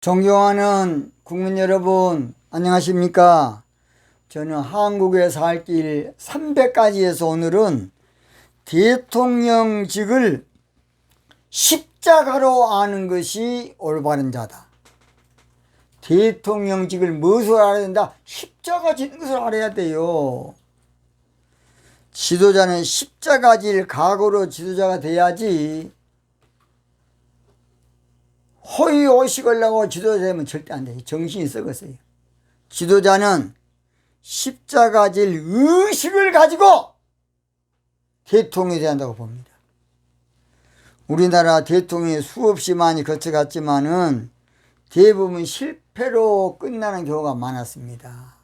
존경하는 국민 여러분, 안녕하십니까? 저는 한국에 살 길 300가지에서 오늘은 대통령직을 십자가로 아는 것이 올바른 자다. 대통령직을 무엇을 알아야 된다? 십자가 지는 것을 알아야 돼요. 지도자는 십자가 질 각오로 지도자가 돼야지 호의호식을 지도자 되면 절대 안 돼요. 정신이 썩었어요. 지도자는 십자가 질 의식을 가지고 대통령이 돼야 한다고 봅니다. 우리나라 대통령이 수없이 많이 거쳐갔지만은 대부분 실패로 끝나는 경우가 많았습니다.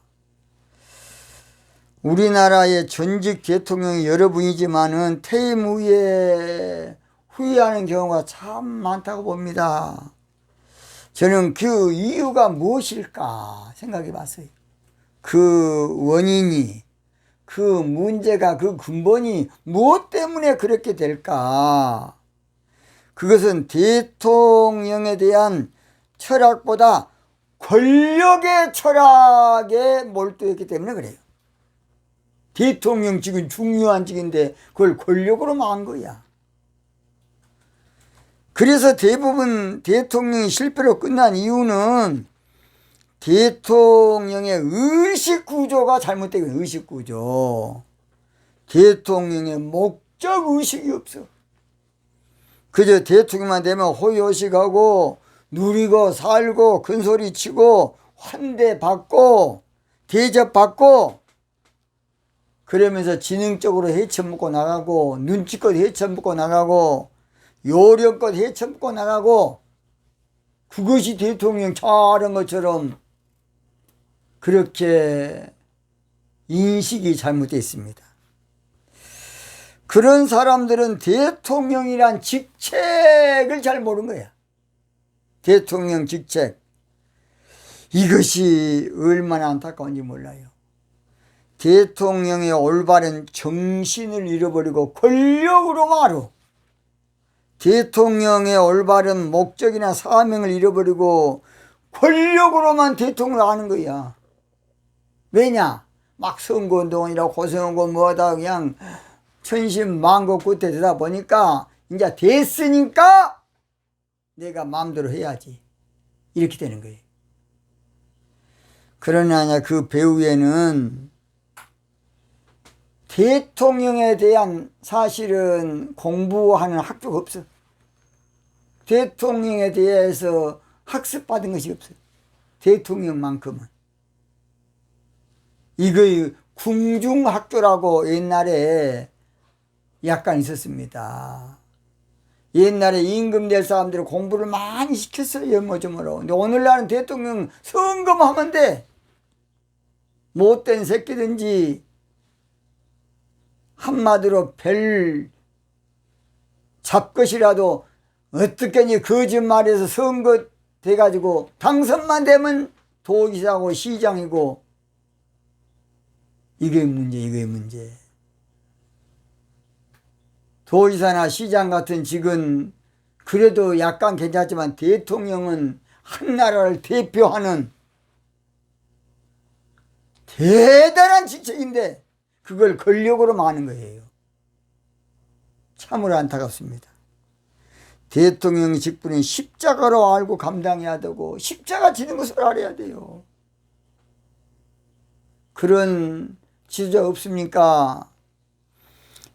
우리나라의 전직 대통령이 여러 분이지만은 퇴임 후에 후회하는 경우가 참 많다고 봅니다. 저는 그 이유가 무엇일까 생각해 봤어요. 그 원인이, 그 문제가, 그 근본이 무엇 때문에 그렇게 될까? 그것은 대통령에 대한 철학보다 권력의 철학에 몰두했기 때문에 그래요. 대통령직은 중요한 직인데 그걸 권력으로만 한 거야. 그래서 대부분 대통령이 실패로 끝난 이유는 대통령의 의식구조가 잘못되고 의식구조. 대통령의 목적의식이 없어. 그저 대통령만 되면 호의호식하고 누리고 살고 큰소리치고 환대받고 대접받고 그러면서 지능적으로 헤쳐먹고 나가고 눈치껏 헤쳐먹고 나가고 요령껏 헤쳐먹고 나가고 그것이 대통령 잘한 것처럼 그렇게 인식이 잘못되어 있습니다. 그런 사람들은 대통령이란 직책을 잘 모르는 거야. 대통령 직책. 이것이 얼마나 안타까운지 몰라요. 대통령의 올바른 정신을 잃어버리고 권력으로만 알아. 대통령의 올바른 목적이나 사명을 잃어버리고 권력으로만 대통령을 아는 거야. 왜냐? 막 선거운동이라고 고생하고 뭐하다 그냥 천신만고 끝에 되다 보니까 이제 됐으니까 내가 마음대로 해야지. 이렇게 되는 거예요. 그러나 그 배후에는 대통령에 대한 사실은 공부하는 학교가 없어. 대통령에 대해서 학습받은 것이 없어요. 대통령만큼은. 이거 궁중학교라고 옛날에 약간 있었습니다. 옛날에 임금 될 사람들이 공부를 많이 시켰어요. 연모점으로. 근데 오늘날은 대통령 선거만 하면 돼. 못된 새끼든지 한마디로 별 잡것이라도 어떻게니 거짓말해서 선거 돼가지고 당선만 되면 도지사고 시장이고 이게 문제. 도지사나 시장 같은 직은 그래도 약간 괜찮지만 대통령은 한 나라를 대표하는 대단한 직책인데 그걸 권력으로 마는 거예요. 참으로 안타깝습니다. 대통령 직분은 십자가로 알고 감당해야 되고 십자가 지는 것을 알아야 돼요. 그런 지도자 없습니까?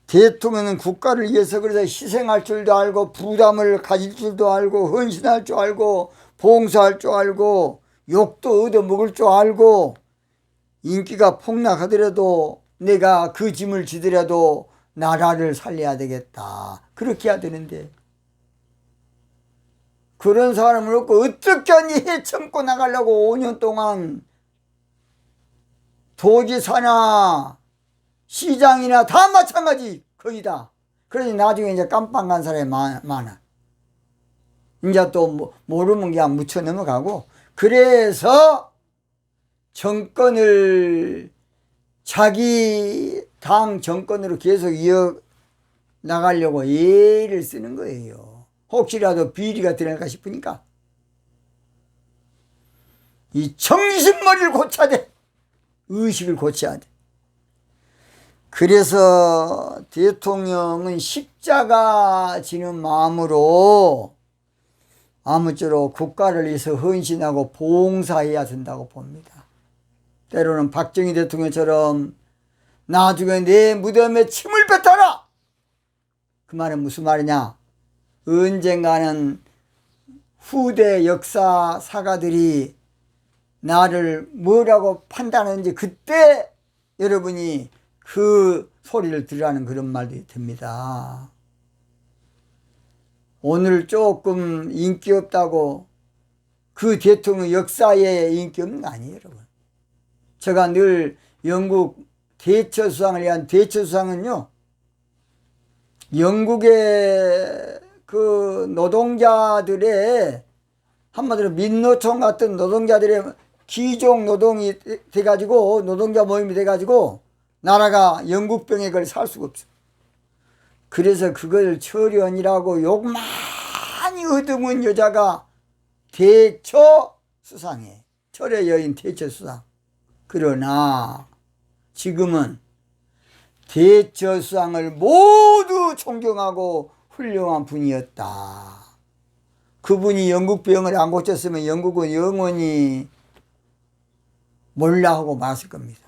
대통령은 국가를 위해서 그래서 희생할 줄도 알고 부담을 가질 줄도 알고 헌신할 줄 알고 봉사할 줄 알고 욕도 얻어먹을 줄 알고 인기가 폭락하더라도 내가 그 짐을 지더라도 나라를 살려야 되겠다. 그렇게 해야 되는데 그런 사람을 없고 어떻게 하니 헤쳐먹고 나가려고 5년 동안 도지사나 시장이나 다 마찬가지 거의 다. 그러니 나중에 이제 깜빵 간 사람이 많아. 이제 또 모르면 그냥 묻혀 넘어가고 그래서 정권을 자기 당 정권으로 계속 이어나가려고 애를 쓰는 거예요. 혹시라도 비리가 드러날까 싶으니까. 이 정신머리를 고쳐야 돼. 의식을 고쳐야 돼. 그래서 대통령은 십자가 지는 마음으로 아무쪼록 국가를 위해서 헌신하고 봉사해야 된다고 봅니다. 때로는 박정희 대통령처럼 나중에 내 무덤에 침을 뱉어라! 그 말은 무슨 말이냐? 언젠가는 후대 역사사가들이 나를 뭐라고 판단하는지 그때 여러분이 그 소리를 들으라는 그런 말이 됩니다. 오늘 조금 인기 없다고 그 대통령 역사에 인기 없는 거 아니에요, 여러분. 제가 늘 영국 대처수상을 위한 대처수상은요, 영국의 그 노동자들의 한마디로 민노총 같은 노동자들의 기종 노동이 돼가지고 노동자 모임이 돼가지고 나라가 영국병에 걸려 살 수가 없어. 그래서 그걸 철연이라고 욕 많이 얻으면 여자가 대처수상해. 철의 여인 대처수상. 그러나 지금은 대처수상을 모두 존경하고 훌륭한 분이었다. 그분이 영국병을 안 고쳤으면 영국은 영원히 몰라 하고 말았을 겁니다.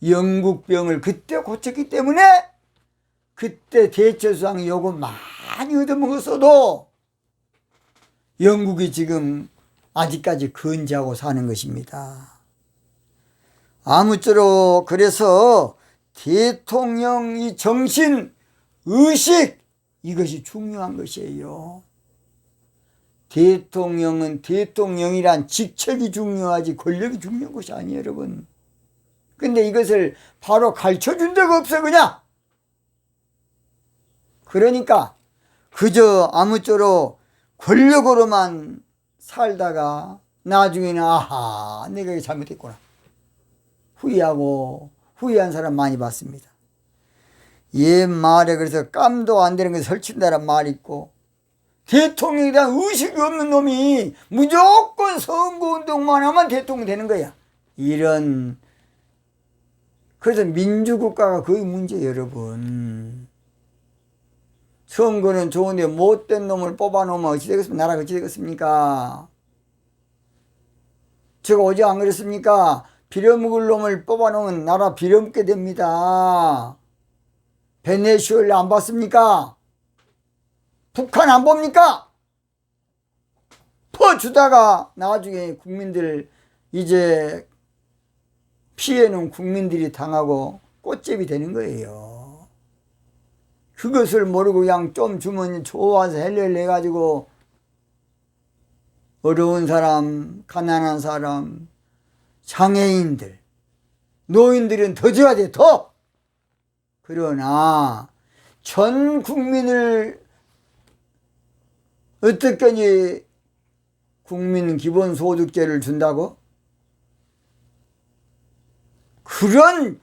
영국병을 그때 고쳤기 때문에 그때 대처수상이 요거 많이 얻어먹었어도 영국이 지금 아직까지 건재하고 사는 것입니다. 아무쪼록 그래서 대통령이 정신, 의식 이것이 중요한 것이에요. 대통령은 대통령이란 직책이 중요하지 권력이 중요한 것이 아니에요, 여러분. 근데 이것을 바로 가르쳐준 데가 없어 그냥. 그러니까 그저 아무쪼록 권력으로만 살다가 나중에는 아하 내가 이게 잘못했구나 후회하고 후회한 사람 많이 봤습니다. 옛말에 그래서 깜도 안 되는 게 설친다란 말이 있고 대통령에 대한 의식이 없는 놈이 무조건 선거운동만 하면 대통령 되는 거야. 이런 그래서 민주국가가 거의 문제예요, 여러분. 선거는 좋은데 못된 놈을 뽑아놓으면 어찌 되겠습니까? 나라가 어찌 되겠습니까? 제가 어제 안 그랬습니까? 빌어먹을 놈을 뽑아놓으면 나라 빌어먹게 됩니다. 베네수엘라 안 봤습니까? 북한 안 봅니까? 퍼주다가 나중에 국민들 이제 피해는 국민들이 당하고 꽃집이 되는 거예요. 그것을 모르고 그냥 좀 주면 좋아서 헬렐 해가지고 어려운 사람, 가난한 사람, 장애인들, 노인들은 더 줘야 돼, 더! 그러나 전 국민을 어떻게 국민 기본소득제를 준다고? 그런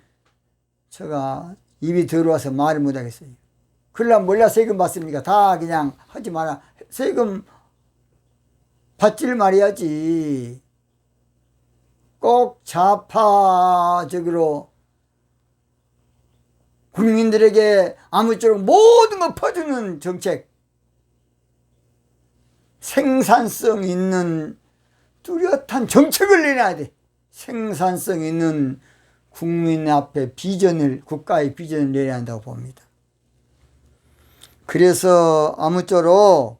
제가 입이 더러워서 말을 못하겠어요. 그러려면 몰라 세금 받습니까? 다 그냥 하지 마라. 세금 받지를 말해야지. 꼭 좌파적으로 국민들에게 아무쪼록 모든 걸 퍼주는 정책, 생산성 있는 뚜렷한 정책을 내놔야 돼. 생산성 있는 국민 앞에 비전을, 국가의 비전을 내야 한다고 봅니다. 그래서 아무쪼록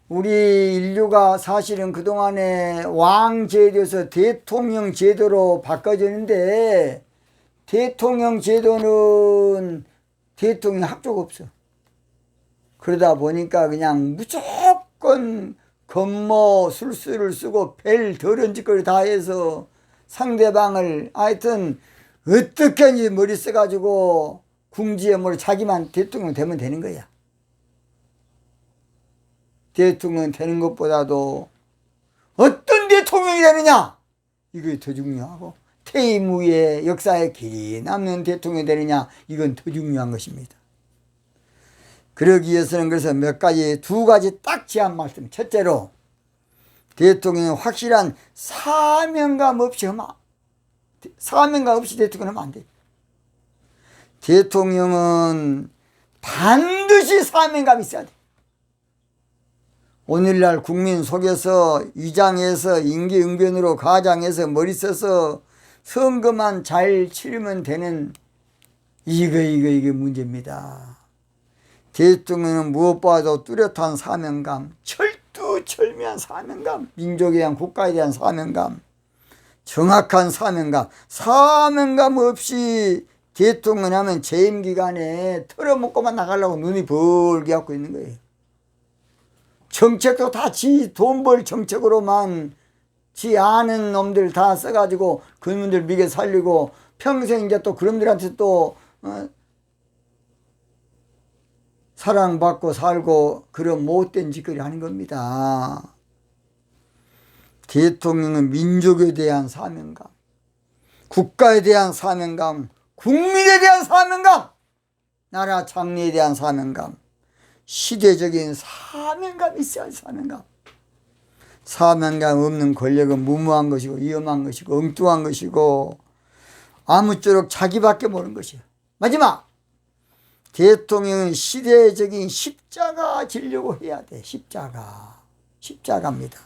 우리 인류가 사실은 그동안에 왕제도에서 대통령 제도로 바꿔졌는데 대통령 제도는 대통령 학조가 없어. 그러다 보니까 그냥 무조건 건모 술수를 쓰고 벨 더러운 짓거리 다 해서 상대방을 하여튼 어떻게든지 머리 써가지고 궁지에 머리 자기만 대통령 되면 되는 거야. 대통령 되는 것보다도 어떤 대통령이 되느냐 이게 더 중요하고 퇴임 후에 역사에 길이 남는 대통령이 되느냐 이건 더 중요한 것입니다. 그러기 위해서는 그래서 두 가지 딱 제안 말씀. 첫째로 대통령은 확실한 사명감 없이 대통령하면 안 돼. 대통령은 반드시 사명감이 있어야 돼. 오늘날 국민 속에서 위장해서 임기응변으로 가장해서 머리 써서 선거만 잘 치르면 되는 이게 문제입니다. 대통령은 무엇보다도 뚜렷한 사명감, 철두철미한 사명감, 민족에 대한 국가에 대한 사명감, 정확한 사명감 없이 대통령 하면 재임 기간에 털어먹고만 나가려고 눈이 벌게 갖고 있는 거예요. 정책도 다 지 돈 벌 정책으로만 지 아는 놈들 다 써가지고 그놈들 미개 살리고 평생 이제 또 그놈들한테 또 사랑받고 살고 그런 못된 짓거리 하는 겁니다. 대통령은 민족에 대한 사명감, 국가에 대한 사명감, 국민에 대한 사명감, 나라 장래에 대한 사명감, 시대적인 사명감이 있어야 사명감. 사명감 없는 권력은 무모한 것이고 위험한 것이고 엉뚱한 것이고 아무쪼록 자기밖에 모르는 것이에요. 마지막, 대통령은 시대적인 십자가 지려고 해야 돼. 십자가입니다.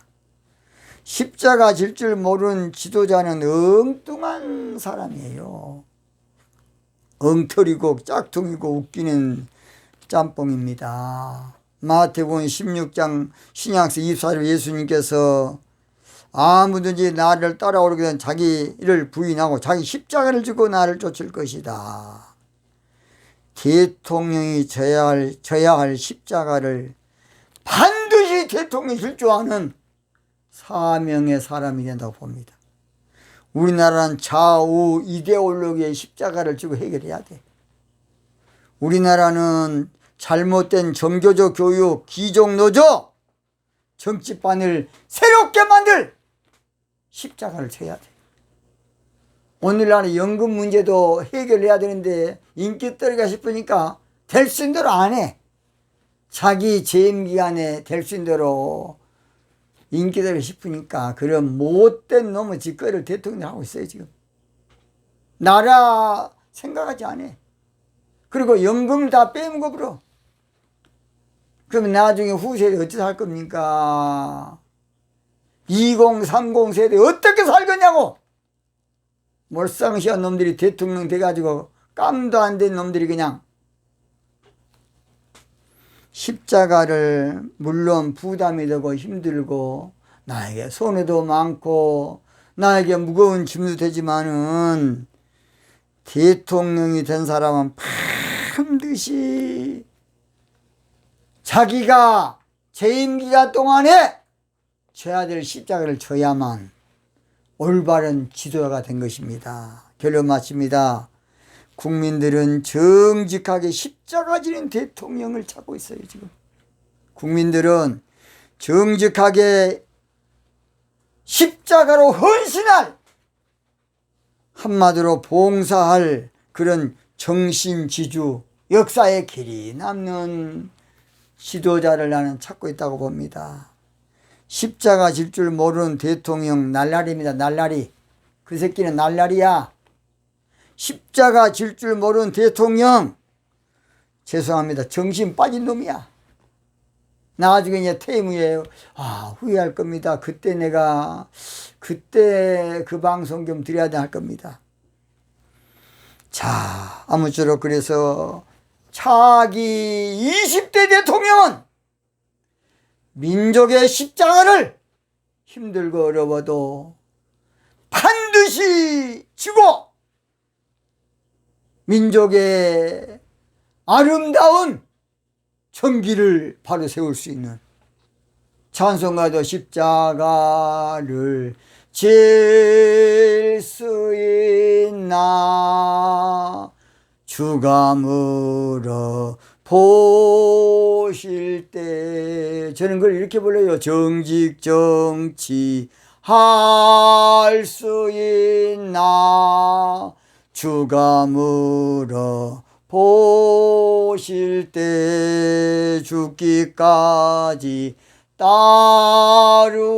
십자가 질 줄 모르는 지도자는 엉뚱한 사람이에요. 엉터리고 짝퉁이고 웃기는 짬뽕입니다. 마태복음 16장 신약서 24절 예수님께서 아무든지 나를 따라오려게 되면 자기를 부인하고 자기 십자가를 지고 나를 쫓을 것이다. 대통령이 져야 할 십자가를 반드시 대통령이 질 줄 아는 사명의 사람이 된다고 봅니다. 우리나라는 좌우 이데올로기의 십자가를 지고 해결해야 돼. 우리나라는 잘못된 종교적 교육, 귀족노조, 정치판을 새롭게 만들 십자가를 쳐야 돼. 오늘날은 연금 문제도 해결해야 되는데 인기 떨어지가 싶으니까 될 수 있는 대로 안 해. 자기 재임 기간에 될 수 있는 대로 인기 떨어지고 싶으니까 그런 못된 놈의 짓거리를 대통령이 하고 있어요. 지금 나라 생각하지 않아. 그리고 연금 다 빼먹어 버려. 그러면 나중에 후세대 어떻게 살 겁니까? 20, 30 세대 어떻게 살겠냐고. 몰상시한 놈들이 대통령 돼가지고 깜도 안 된 놈들이 그냥. 십자가를 물론 부담이 되고 힘들고 나에게 손해도 많고 나에게 무거운 짐도 되지만은 대통령이 된 사람은 반드시 자기가 재임 기간 동안에 져야 될 십자가를 져야만 올바른 지도자가 된 것입니다. 결론 마칩니다. 국민들은 정직하게 십자가 지는 대통령을 찾고 있어요. 지금 국민들은 정직하게 십자가로 헌신할, 한마디로 봉사할 그런 정신지주, 역사의 길이 남는 지도자를 나는 찾고 있다고 봅니다. 십자가 질 줄 모르는 대통령 날라리입니다. 날라리. 그 새끼는 날라리야. 십자가 질 줄 모르는 대통령, 죄송합니다. 정신 빠진 놈이야. 나중에 이제 퇴임 후에 후회할 겁니다. 그때 그 방송 좀 드려야 할 겁니다. 자, 아무쪼록 그래서 차기 20대 대통령은 민족의 십자가를 힘들고 어려워도 반드시 지고 민족의 아름다운 정기를 바로 세울 수 있는, 찬송가도 십자가를 질 수 있나 주가 물어 보실 때, 저는 그걸 이렇게 불러요. 정직 정치 할 수 있나 주가 물어 보실 때 죽기까지 따르오리.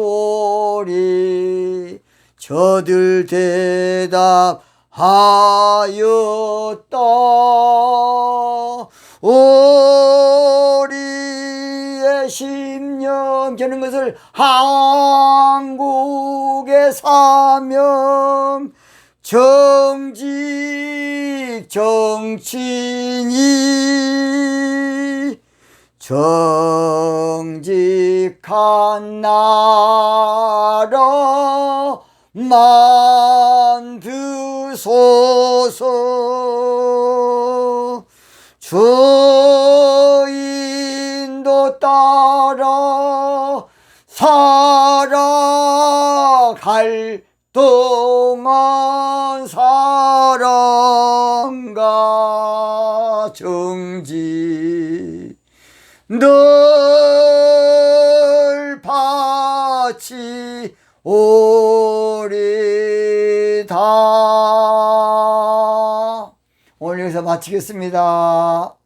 저들 대답하였다. 우리의 심령 겨는 것을 한국의 사명, 정직 정치인이 정직한 나라 만드소서. 주인도 따라 살아갈 동안 사랑과 정직 늘 바치오리다. 오늘 여기서 마치겠습니다.